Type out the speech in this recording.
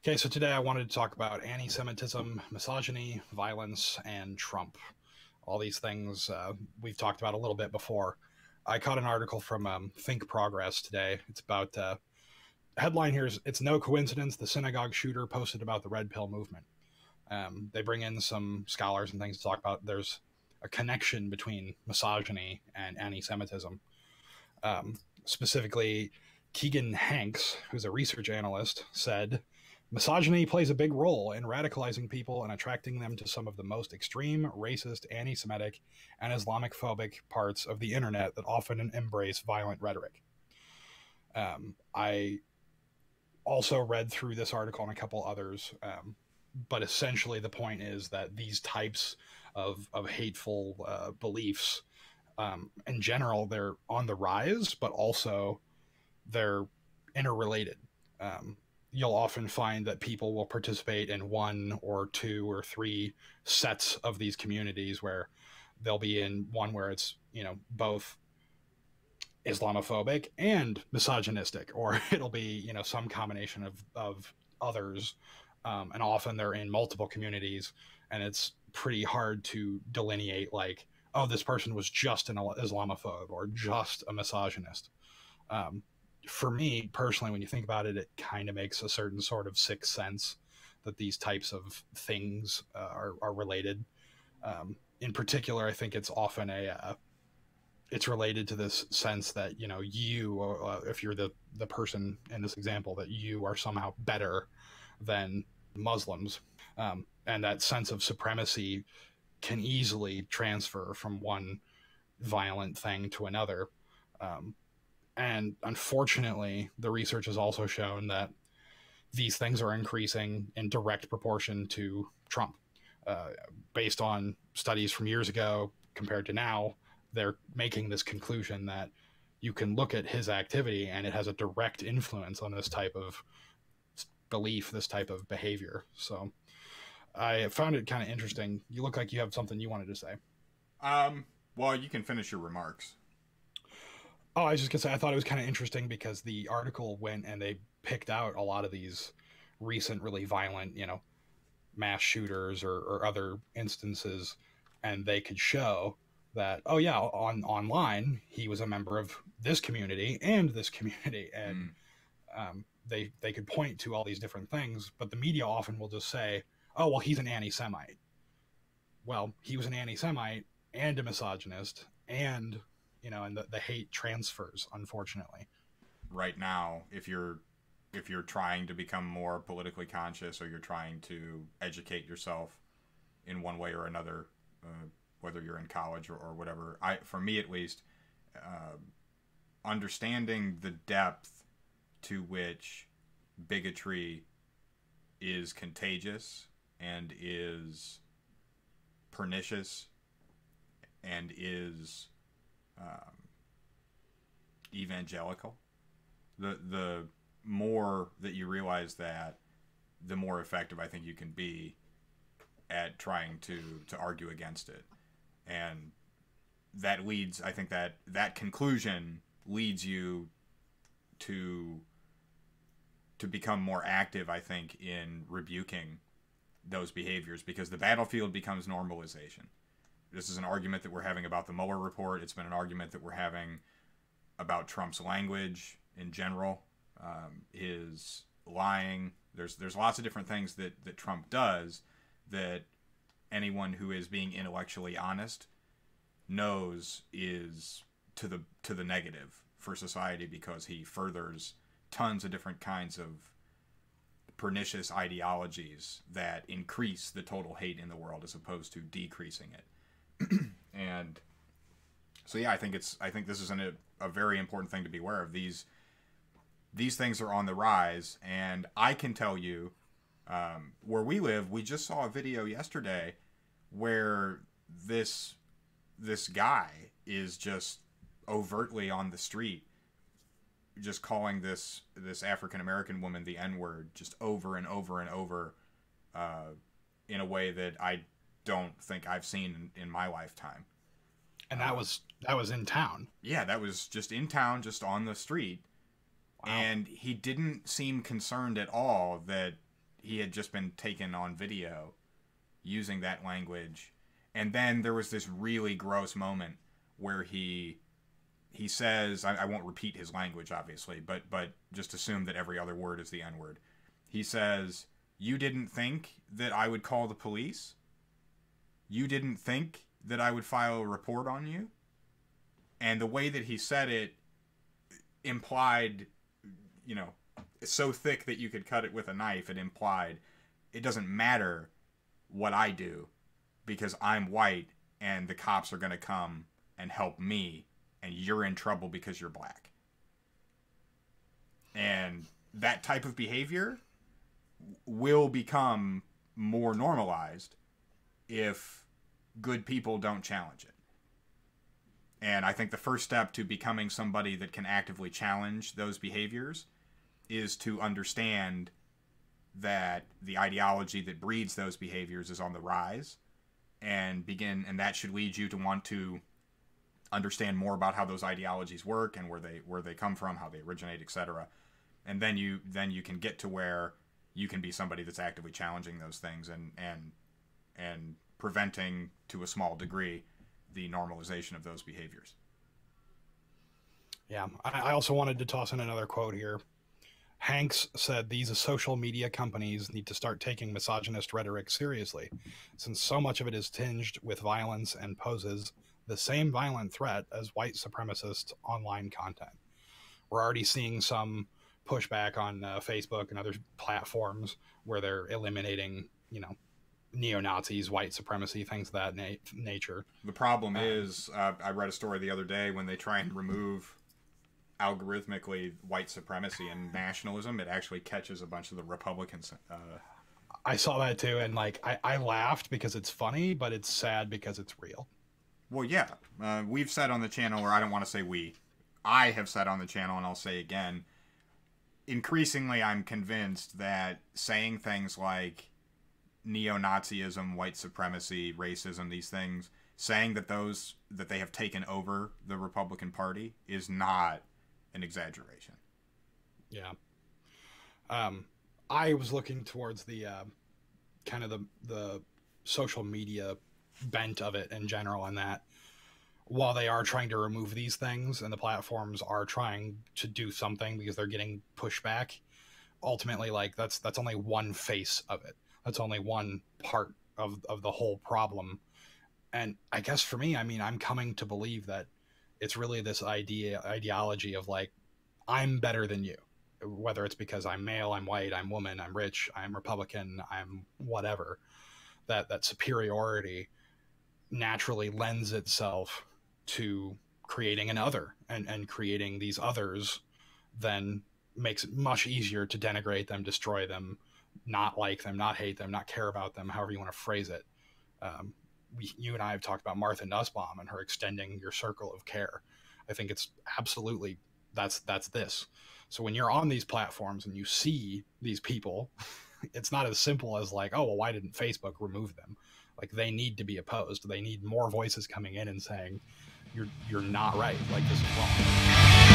Okay, so today I wanted to talk about anti Semitism, misogyny, violence, and Trump. All these things we've talked about a little bit before. I caught an article from Think Progress today. It's about headline here is it's no coincidence the synagogue shooter posted about the red pill movement. They bring in some scholars and things to talk about. There's a connection between misogyny and anti Semitism. Specifically, Keegan Hanks, who's a research analyst, said misogyny plays a big role in radicalizing people and attracting them to some of the most extreme, racist, anti Semitic, and Islamic phobic parts of the internet that often embrace violent rhetoric. I also read through this article and a couple others, but essentially the point is that these types of hateful beliefs, in general, they're on the rise, but also they're interrelated. You'll often find that people will participate in one or two or three sets of these communities where they'll be in one where it's, both Islamophobic and misogynistic, or it'll be, some combination of others. And often they're in multiple communities, and it's pretty hard to delineate, like, oh, this person was just an Islamophobe or just a misogynist. Um, for me personally, when you think about it, it kind of makes a certain sort of sixth sense that these types of things are related. In particular, I think it's often it's related to this sense that you, if you're the person in this example, that you are somehow better than Muslims, and that sense of supremacy can easily transfer from one violent thing to another. And unfortunately, the research has also shown that these things are increasing in direct proportion to Trump. Uh, Based on studies from years ago compared to now, they're making this conclusion that you can look at his activity and it has a direct influence on this type of belief, this type of behavior. So I found it kind of interesting. You look like you have something you wanted to say. Well, you can finish your remarks. Oh, I was just gonna say I thought it was kind of interesting because the article went and they picked out a lot of these recent, really violent, mass shooters or other instances, and they could show that, oh yeah, on online he was a member of this community and this community, and Mm, they could point to all these different things, but the media often will just say, oh well, he's an anti-Semite. Well, he was an anti-Semite and a misogynist, and and the hate transfers, unfortunately. right now, if you're trying to become more politically conscious or you're trying to educate yourself in one way or another, whether you're in college or whatever, for me at least, uh, understanding the depth to which bigotry is contagious and is pernicious and is um, evangelical. The more that you realize that, the more effective I think you can be at trying to argue against it. And that leads, I think that conclusion leads you to to become more active, I think, in rebuking those behaviors, because the battlefield becomes normalization. This is an argument that we're having about the Mueller report. It's been an argument that we're having about Trump's language in general, his lying. There's lots of different things that Trump does that anyone who is being intellectually honest knows is to the negative for society, because he furthers tons of different kinds of pernicious ideologies that increase the total hate in the world as opposed to decreasing it. And so yeah, I think this is a very important thing to be aware of. These things are on the rise, and I can tell you, where we live, we just saw a video yesterday where this guy is just overtly on the street just calling this African American woman the N word just over and over and over, in a way that I don't think I've seen in my lifetime. And that Uh, was in town. yeah, that was just in town, just on the street, Wow. and he didn't seem concerned at all that he had just been taken on video using that language. And then there was this really gross moment where he says, I won't repeat his language, obviously, but just assume that every other word is the N-word. He says, "You didn't think that I would call the police? You didn't think that I would file a report on you?" And the way that he said it implied, you know, it's so thick that you could cut it with a knife. It implied it doesn't matter what I do because I'm white and the cops are going to come and help me, and you're in trouble because you're black. And that type of behavior will become more normalized if good people don't challenge it. And I think the first step to becoming somebody that can actively challenge those behaviors is to understand that the ideology that breeds those behaviors is on the rise, and that should lead you to want to understand more about how those ideologies work and where they come from, how they originate, etc. And then you can get to where you can be somebody that's actively challenging those things and preventing, to a small degree, the normalization of those behaviors. Yeah, I also wanted to toss in another quote here. Hanks said these social media companies need to start taking misogynist rhetoric seriously, since so much of it is tinged with violence and poses the same violent threat as white supremacist online content. We're already seeing some pushback on Facebook and other platforms where they're eliminating, neo-Nazis, white supremacy, things of that nature. The problem is, I read a story the other day, when they try and remove algorithmically white supremacy and nationalism, it actually catches a bunch of the Republicans. I saw that too, and I laughed because it's funny, but it's sad because it's real. Well, yeah. We've said on the channel, or I don't want to say we, I have said on the channel, and I'll say again, increasingly I'm convinced that saying things like neo-Nazism, white supremacy, racism, these things, saying that they have taken over the Republican Party is not an exaggeration. Yeah. I was looking towards the kind of the social media bent of it in general, and that while they are trying to remove these things and the platforms are trying to do something because they're getting pushback, ultimately, that's only one face of it. That's only one part of the whole problem. And I guess for me, I'm coming to believe that it's really this ideology of I'm better than you, whether it's because I'm male, I'm white, I'm woman, I'm rich, I'm Republican, I'm whatever. That superiority naturally lends itself to creating an other, and creating these others then makes it much easier to denigrate them, destroy them, not like them, not hate them, not care about them, however you want to phrase it. You and I have talked about Martha Nussbaum and her extending your circle of care. I think it's absolutely, that's this. So when you're on these platforms and you see these people, it's not as simple as oh, well, why didn't Facebook remove them? They need to be opposed. They need more voices coming in and saying, you're not right. This is wrong.